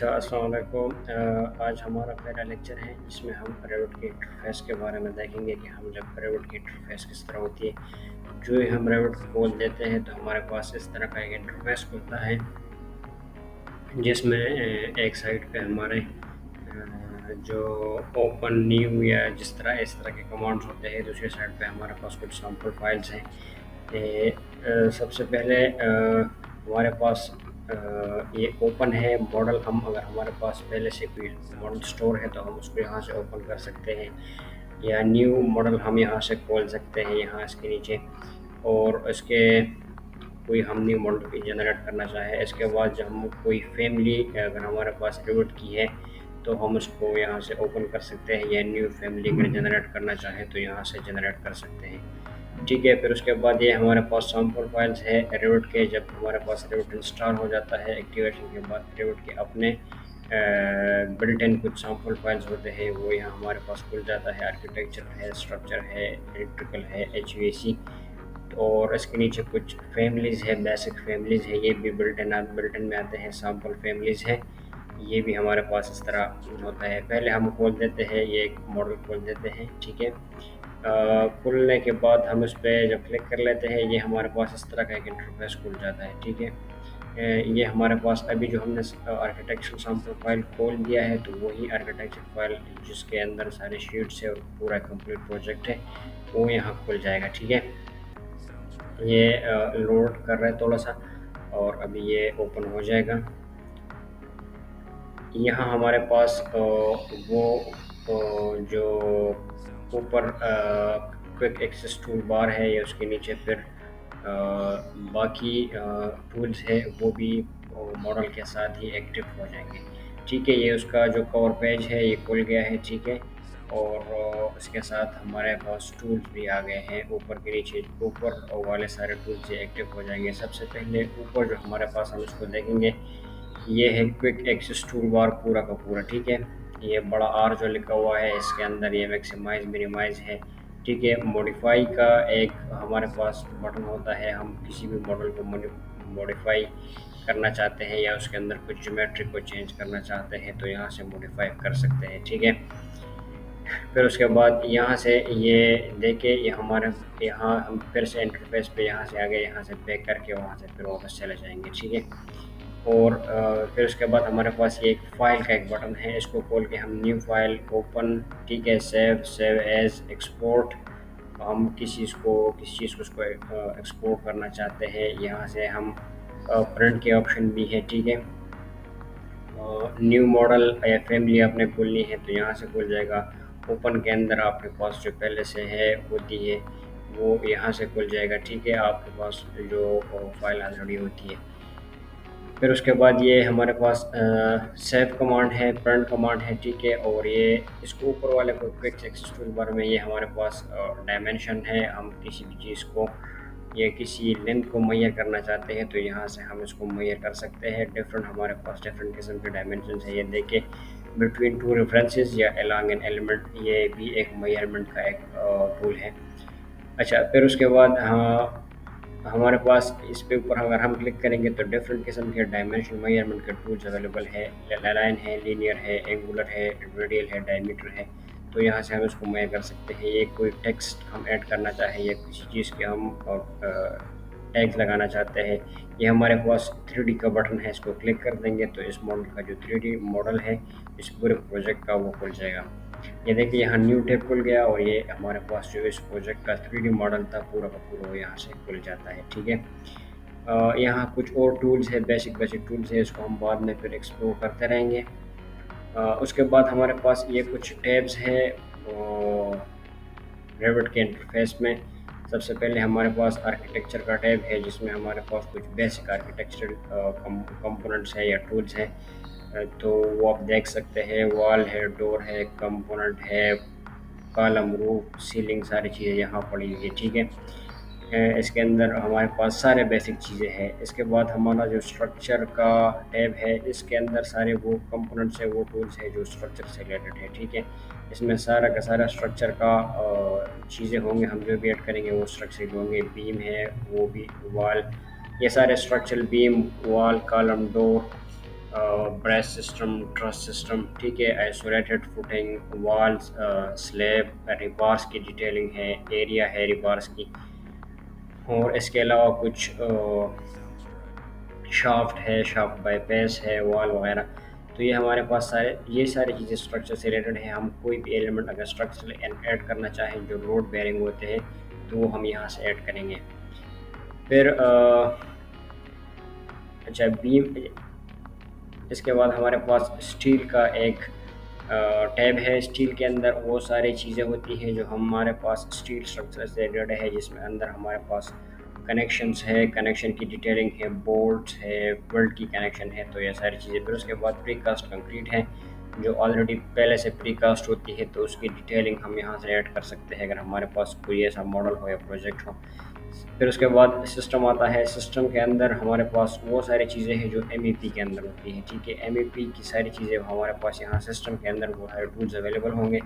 अच्छा, अस्सलाम वालेकुम। आज हमारा पहला लेक्चर है जिसमें हम रेविट की इंटरफ़ेस के बारे में देखेंगे कि हम जब रेविट की इंटरफ़ेस किस तरह होती है। जो ही हम रेविट खोल देते हैं तो हमारे पास इस तरह का एक इंटरफ़ेस खुलता है जिसमें एक साइड पे हमारे जो ओपन न्यू या जिस तरह इस तरह के कमांड्स होते हैं, दूसरी साइड पे हमारे पास कुछ सैंपल फाइल्स हैं। सबसे पहले हमारे पास ये ओपन है मॉडल। हम अगर हमारे पास पहले से कोई मॉडल स्टोर है तो हम उसको यहाँ से ओपन कर सकते हैं, या न्यू मॉडल हम यहाँ से खोल सकते हैं यहाँ इसके नीचे। और इसके कोई हम न्यू मॉडल भी जनरेट करना चाहे, इसके बाद जब हम कोई फैमिली अगर हमारे पास रिवट की है तो हम उसको यहाँ से ओपन कर सकते हैं, या न्यू फैमिली अगर जनरेट करना चाहें तो यहाँ से जनरेट कर सकते हैं। ठीक है, फिर उसके बाद ये हमारे पास सैम्पल फाइल्स है रिवट के। जब हमारे पास रिवट इंस्टॉल हो जाता है एक्टिवेशन के बाद, रिवट के अपने बिल्ट इन कुछ सैम्पल फाइल्स होते हैं वो यहाँ हमारे पास खुल जाता है। आर्किटेक्चर है, स्ट्रक्चर है, इलेक्ट्रिकल है, एचवीएसी, और इसके नीचे कुछ फैमिलीज़ है, बेसिक फैमिलीज़ है, ये भी बिल्ट इन में आते हैं। सैम्पल फैमिलीज़ है, ये भी हमारे पास इस तरह होता है। पहले हम खोल देते हैं, ये एक मॉडल खोल देते हैं। ठीक है, खुलने के बाद हम उस पर जब क्लिक कर लेते हैं ये हमारे पास इस तरह का एक इंटरफेस खुल जाता है। ठीक है, ये हमारे पास अभी जो हमने आर्किटेक्चर सैम्पल फाइल खोल दिया है तो वही आर्किटेक्चर फाइल जिसके अंदर सारे शीट्स है और पूरा कंप्लीट प्रोजेक्ट है वो यहाँ खुल जाएगा। ठीक है, ये लोड कर रहा है थोड़ा सा और अभी ये ओपन हो जाएगा। यहाँ हमारे पास वो जो ऊपर क्विक एक्सेस टूल बार है या उसके नीचे फिर बाकी टूल्स है वो भी मॉडल के साथ ही एक्टिव हो जाएंगे। ठीक है, ये उसका जो कवर पेज है ये खुल गया है। ठीक है, और इसके साथ हमारे पास टूल्स भी आ गए हैं। ऊपर के नीचे ऊपर वाले सारे टूल्स ये एक्टिव हो जाएंगे। सबसे पहले ऊपर जो हमारे पास हम इसको देखेंगे, ये है क्विक एक्सेस टूल बार पूरा का पूरा। ठीक है, ये बड़ा आर जो लिखा हुआ है इसके अंदर ये मैक्सिमाइज मिनिमाइज है। ठीक है, मॉडिफाई का एक हमारे पास बटन होता है। हम किसी भी मॉडल को मॉडिफाई करना चाहते हैं या उसके अंदर कुछ ज्योमेट्री को चेंज करना चाहते हैं तो यहाँ से मॉडिफाई कर सकते हैं। ठीक है, फिर उसके बाद यहाँ से ये देखे ये हमारे यहाँ हम फिर से इंटरफेस पे यहाँ से आगे यहाँ से बैक करके वहाँ से फिर वापस चले जाएंगे। ठीक है, और फिर उसके बाद हमारे पास ये एक फ़ाइल का एक बटन है, इसको खोल के हम न्यू फाइल ओपन। ठीक है, सेव एज एक्सपोर्ट। हम किसी चीज़ को उसको एक्सपोर्ट करना चाहते हैं, यहाँ से हम प्रिंट के ऑप्शन भी है। ठीक है, न्यू मॉडल या फैमिली आपने खोलनी है तो यहाँ से खुल जाएगा। ओपन के अंदर आपके पास जो पहले से है होती है वो यहाँ से खुल जाएगा। ठीक है, आपके पास जो फाइल ऑलरेडी होती है। फिर उसके बाद ये हमारे पास सेव कमांड है, प्रिंट कमांड है। ठीक है, और ये इसको ऊपर वाले को क्विक एक्सेस टूल बार में ये हमारे पास डायमेंशन है। हम किसी भी चीज़ को या किसी लेंथ को मुहैया करना चाहते हैं तो यहाँ से हम इसको मुहैया कर सकते हैं। डिफरेंट हमारे पास डिफरेंट किस्म के डायमेंशन है। ये देखिए, बिटवीन टू रेफरेंसेस या अलॉन्ग एन एलिमेंट, ये भी एक मेजरमेंट का एक टूल है। अच्छा, फिर उसके बाद हाँ हमारे पास इस पे ऊपर अगर हम क्लिक करेंगे तो डिफरेंट किस्म के डायमेंशन मेजरमेंट के टूल्स अवेलेबल है। लाइन है, लीनियर है, एंगुलर है, रेडियल है, डायमीटर है। तो यहाँ से हम इसको मुहैया कर सकते हैं। ये कोई टेक्स्ट हम ऐड करना चाहें या किसी चीज़ के हम टैग्स लगाना चाहते हैं, ये हमारे पास 3D का बटन है, इसको क्लिक कर देंगे तो इस मॉडल का जो 3D मॉडल है इस पूरे प्रोजेक्ट का वो खुल जाएगा। ये देखिए, यहाँ न्यू टैब खुल गया और ये हमारे पास जो इस प्रोजेक्ट का 3D मॉडल था पूरा का पूरा वो यहाँ से खुल जाता है। ठीक है, यहाँ कुछ और टूल्स है, बेसिक बेसिक टूल्स है, इसको हम बाद में फिर एक्सप्लोर करते रहेंगे। उसके बाद हमारे पास ये कुछ टैब्स है रेविट के इंटरफेस में। सबसे पहले हमारे पास आर्किटेक्चर का टैब है जिसमें हमारे पास कुछ बेसिक आर्किटेक्चरल कंपोनेंट्स है या टूल्स है। तो वो आप देख सकते हैं, वॉल है, डोर है, कंपोनेंट है, कॉलम, रूफ, सीलिंग, सारी चीज़ें यहाँ पड़ी हुई है। ठीक है, इसके अंदर हमारे पास सारे बेसिक चीज़ें हैं। इसके बाद हमारा जो स्ट्रक्चर का टैब है इसके अंदर सारे वो कंपोनेंट्स है, वो टूल्स है जो स्ट्रक्चर से रिलेटेड है। ठीक है, इसमें सारा का सारा स्ट्रक्चर का चीज़ें होंगे, हम जो भी ऐड करेंगे वो स्ट्रक्चर होंगे। बीम है, वो भी वॉल, ये सारे structural beam, wall, column, door, brace system, truss system, ठीक है, isolated footing, walls, slab, rebars की डिटेलिंग है, एरिया है रिबार्स की, और इसके अलावा कुछ शाफ्ट है, शाफ्ट बाईपास है, वॉल वगैरह। तो ये हमारे पास सारे ये सारी चीज़ें स्ट्रक्चर से रिलेटेड हैं। हम कोई भी एलिमेंट अगर स्ट्रक्चरल ऐड करना चाहें जो लोड बेयरिंग होते हैं, तो वो हम यहाँ से ऐड करेंगे। फिर अच्छा बीम, इसके बाद हमारे पास स्टील का एक टैब है। स्टील के अंदर वो सारी चीज़ें होती हैं जो हमारे पास स्टील स्ट्रक्चर से रिलेटेड है, जिसमें अंदर हमारे पास कनेक्शंस है, कनेक्शन की डिटेलिंग है, बोल्ट्स है, वेल्ड की कनेक्शन है, तो ये सारी चीज़ें। फिर उसके बाद प्री कास्ट कंक्रीट है जो ऑलरेडी पहले से प्री कास्ट होती है, तो उसकी डिटेलिंग हम यहाँ से ऐड कर सकते हैं अगर हमारे पास कोई ऐसा मॉडल हो या प्रोजेक्ट हो। फिर उसके बाद सिस्टम आता है। सिस्टम के अंदर हमारे पास वो सारी चीज़ें हैं जो एमईपी के अंदर होती हैं, ठीक है। एमईपी की सारी चीज़ें हमारे पास यहाँ सिस्टम के अंदर वो सारे टूल्स अवेलेबल होंगे।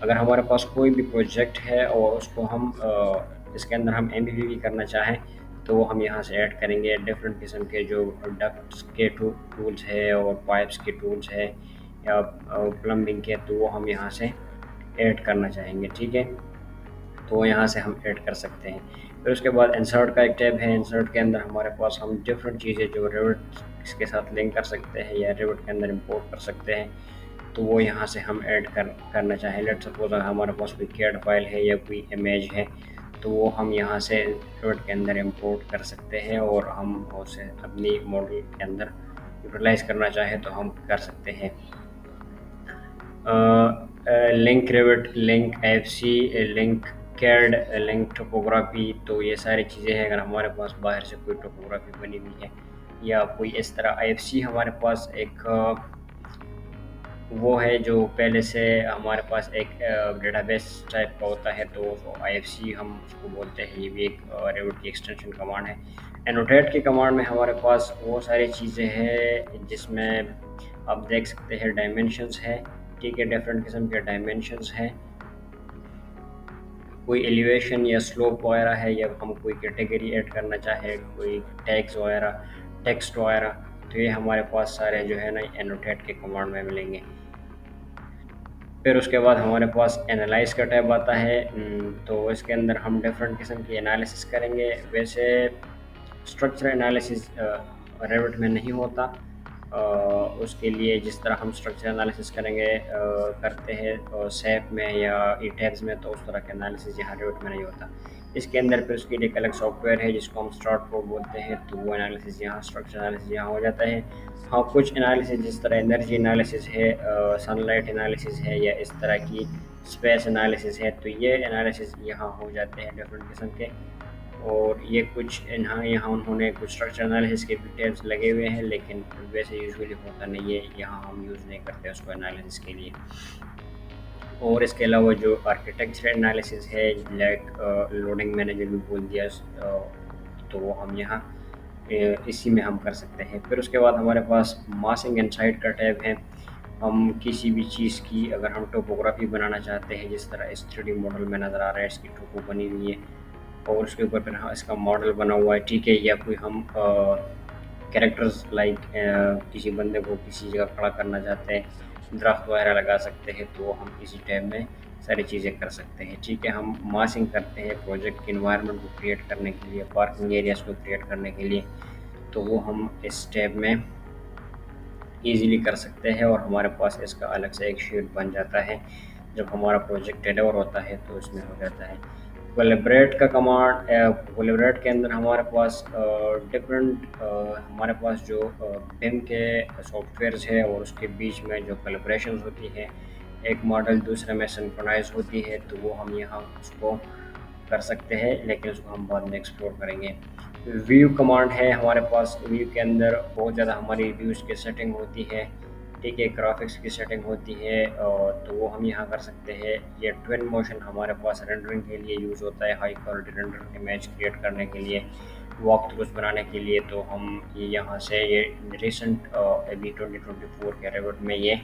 अगर हमारे पास कोई भी प्रोजेक्ट है और उसको हम इसके अंदर हम एमईपी भी करना चाहें, तो वो हम यहाँ से ऐड करेंगे। डिफरेंट किस्म के जो डक्ट्स के टूल्स है और पाइप्स के टूल्स है या प्लम्बिंग के, तो वो हम यहाँ से ऐड करना चाहेंगे, ठीक है। तो यहाँ से हम ऐड कर सकते हैं। फिर उसके बाद इंसर्ट का एक टैब है। इंसर्ट के अंदर हमारे पास हम डिफरेंट चीज़ें जो रिवट इसके साथ लिंक कर सकते हैं या रिवट के अंदर इंपोर्ट कर सकते हैं, तो वो यहाँ से हम ऐड करना चाहें। लेट सपोज अगर हमारे पास कोई कैड फाइल है या कोई इमेज है, तो वो हम यहाँ से रिवट के अंदर इंपोर्ट कर सकते हैं और हम उसे अपनी मॉडल के अंदर यूटिलाइज़ करना चाहें तो हम कर सकते हैं। Link Revit, link FC, link CAD, link topography, तो ये सारी चीज़ें हैं। अगर हमारे पास बाहर से कोई टोपोग्राफी बनी हुई है या कोई इस तरह आईएफसी हमारे पास एक वो है जो पहले से हमारे पास एक डेटाबेस टाइप का होता है, तो आईएफसी हम उसको बोलते हैं। ये भी एक रिविट की एक्सटेंशन कमांड है। एनोटेट की कमांड में हमारे पास वो सारी चीज़ें हैं जिसमें आप देख सकते हैं डायमेंशंस है, ठीक है, डिफरेंट किस्म के डायमेंशंस हैं। कोई एलिवेशन या स्लोप वगैरह है, या हम कोई कैटेगरी ऐड करना चाहे, कोई टैग्स वगैरह, टेक्स्ट वगैरह, तो ये हमारे पास सारे जो है ना एनोटेट के कमांड में मिलेंगे। फिर उसके बाद हमारे पास एनालाइज का टैब आता है। तो इसके अंदर हम डिफरेंट किस्म की एनालिसिस करेंगे। वैसे स्ट्रक्चर एनालिसिस रेविट में नहीं होता। उसके लिए जिस तरह हम स्ट्रक्चर एनालिसिस करते हैं सैप में या ईटैब्स में, तो उस तरह का एनालिसिस यहाँ रेविट में नहीं होता। इसके अंदर फिर उसके लिए एक अलग सॉफ्टवेयर है जिसको हम स्टार्ट प्रो बोलते हैं, तो वो एनालिसिस यहाँ, स्ट्रक्चर एनालिसिस यहाँ हो जाता है। हाँ, कुछ एनालिसिस जिस तरह एनर्जी एनालिसिस है, सनलाइट एनालिसिस है, या इस तरह की स्पेस एनालिसिस है, तो ये एनालिसिस यहाँ हो जाते हैं डिफरेंट किस्म के। और ये कुछ यहाँ उन्होंने कुछ स्ट्रक्चर एनालिसिस के डिटेल्स लगे हुए हैं, लेकिन वैसे यूजुअली होता नहीं है, यहाँ हम यूज़ नहीं करते उसको एनालिसिस के लिए। और इसके अलावा जो आर्किटेक्चर एनालिसिस है, लाइक लोडिंग मैनेजर भी बोल दिया, तो वो हम यहाँ इसी में हम कर सकते हैं। फिर उसके बाद हमारे पास मासिंग एंड साइट का टैब है। हम किसी भी चीज़ की अगर हम टोपोग्राफी बनाना चाहते हैं, जिस तरह इस 3D मॉडल में नज़र आ रहा है, इसकी टोपो बनी हुई है और उसके ऊपर फिर हाँ इसका मॉडल बना हुआ है, ठीक है। या कोई हम कैरेक्टर्स लाइक किसी बंदे को किसी जगह खड़ा करना चाहते हैं, दरख्त वगैरह लगा सकते हैं, तो हम इसी टैब में सारी चीज़ें कर सकते हैं, ठीक है। हम मासिंग करते हैं प्रोजेक्ट के इन्वायरमेंट को क्रिएट करने के लिए, पार्किंग एरियाज़ को क्रिएट करने के लिए, तो वो हम इस टैब में ईज़िली कर सकते हैं और हमारे पास इसका अलग से एक शीट बन जाता है। जब हमारा प्रोजेक्ट डिलीवर होता है तो इसमें हो जाता है। कोलैबोरेट का कमांड, कोलैबोरेट के अंदर हमारे पास हमारे पास जो बिम के सॉफ्टवेयर्स है और उसके बीच में जो कोलैबोरेशंस होती है, एक मॉडल दूसरे में सिंक्रोनाइज होती है, तो वो हम यहाँ उसको कर सकते हैं, लेकिन उसको हम बाद में एक्सप्लोर करेंगे। व्यू कमांड है हमारे पास। व्यू के अंदर बहुत ज़्यादा हमारी व्यूज़ की सेटिंग होती है, ठीक है, ग्राफिक्स की सेटिंग होती है, और तो वो हम यहाँ कर सकते हैं। ये ट्विन मोशन हमारे पास रेंडरिंग के लिए यूज़ होता है, high quality render image create करने के लिए, वॉक थ्रूज बनाने के लिए, तो हम ये यहाँ से ये रिसेंट अभी 2024 के रेविट में ये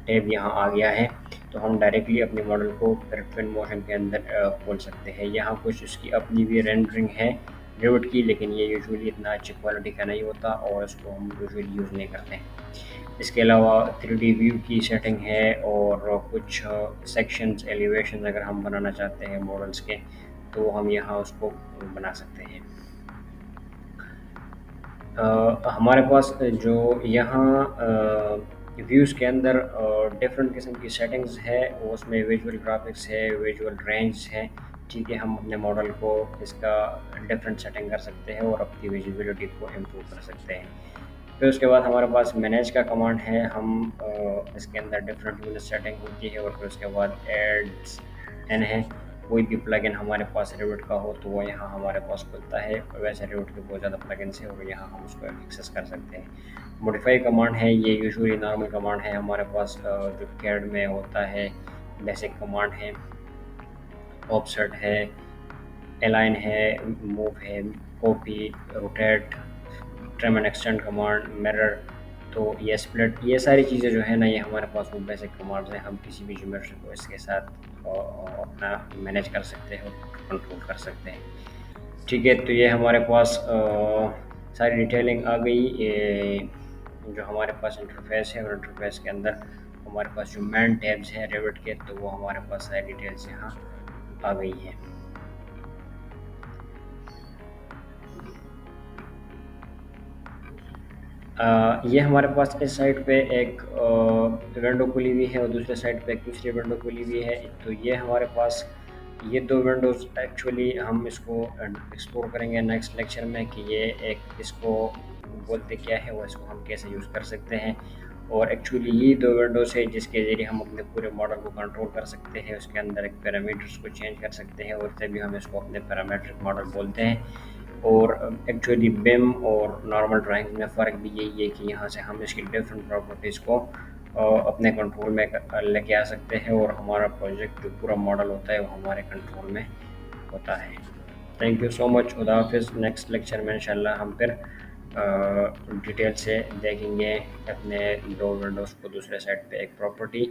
टैब यहाँ आ गया है, तो हम डायरेक्टली अपने मॉडल को फिर ट्विन मोशन के अंदर खोल सकते हैं। यहाँ कुछ उसकी अपनी भी रेंडरिंग है, रेविट की, लेकिन ये यूजुअली इतना अच्छी क्वालिटी का नहीं होता और इसको हम यूजुअली यूज़ नहीं करते हैं। इसके अलावा 3D व्यू की सेटिंग है और कुछ सेक्शंस एलिवेशन अगर हम बनाना चाहते हैं मॉडल्स के, तो हम यहाँ उसको बना सकते हैं। हमारे पास जो यहाँ व्यूज़ के अंदर डिफरेंट किस्म की सेटिंग्स है, वो उसमें विजुअल ग्राफिक्स है, विजुअल रेंज है। ठीक है, हम अपने मॉडल को इसका डिफरेंट सेटिंग कर सकते हैं और अपनी विजिबिलिटी को इम्प्रूव कर सकते हैं। फिर उसके बाद हमारे पास मैनेज का कमांड है। हम इसके अंदर डिफरेंट यूनिट सेटिंग होती है और फिर उसके बाद एड्स एन है। कोई भी प्लगइन हमारे पास रिविट का हो तो वो यहाँ हमारे पास खुलता है। वैसे रिविट के बहुत ज़्यादा प्लगइन्स हैं और यहाँ हम उसको एक्सेस कर सकते हैं। मॉडिफाई कमांड है, ये यूजुअली नॉर्मल कमांड है हमारे पास, जो कैड में होता है। बेसिक कमांड है, ऑफसेट है, अलाइन है, मूव है, copy, rotate, trim and extend command, mirror, तो ये स्प्लिट, ये सारी चीज़ें जो है ना, ये हमारे पास वो बेसिक कमांड्स हैं। हम किसी भी ज्योमेट्री को इसके साथ अपना मैनेज कर सकते हैं और कंट्रोल कर सकते हैं। ठीक है, तो ये हमारे पास सारी डिटेलिंग आ गई। ये जो हमारे पास इंटरफेस है और इंटरफेस के अंदर हमारे पास जो मेन टैब्स हैं रेविट के, तो वो हमारे पास सारी डिटेल्स यहाँ आ गई हैं। ये हमारे पास इस साइड पे एक विंडो खुली हुई है और दूसरे साइड पे एक दूसरी विंडो खुली हुई है। तो ये हमारे पास ये दो विंडोज़ एक्चुअली हम इसको एक्सप्लोर करेंगे नेक्स्ट लेक्चर में कि ये एक इसको बोलते क्या है, वो इसको हम कैसे यूज़ कर सकते हैं। और एक्चुअली ये दो विंडोज़ है जिसके ज़रिए हम अपने पूरे मॉडल को कंट्रोल कर सकते हैं। उसके अंदर एक पैरामीटर्स को चेंज कर सकते हैं और तभी हम इसको अपने पैरामीट्रिक मॉडल बोलते हैं। और एक्चुअली बिम और नॉर्मल ड्राइंग में फ़र्क भी यही है कि यहाँ से हम इसकी डिफरेंट प्रॉपर्टीज़ को अपने कंट्रोल में लेके आ सकते हैं और हमारा प्रोजेक्ट जो पूरा मॉडल होता है वो हमारे कंट्रोल में होता है। Thank you so much. खुदा हाफिज़। नेक्स्ट लेक्चर में इंशाल्लाह हम फिर डिटेल से देखेंगे अपने दो विंडोज़ को दूसरे साइड पे एक प्रॉपर्टी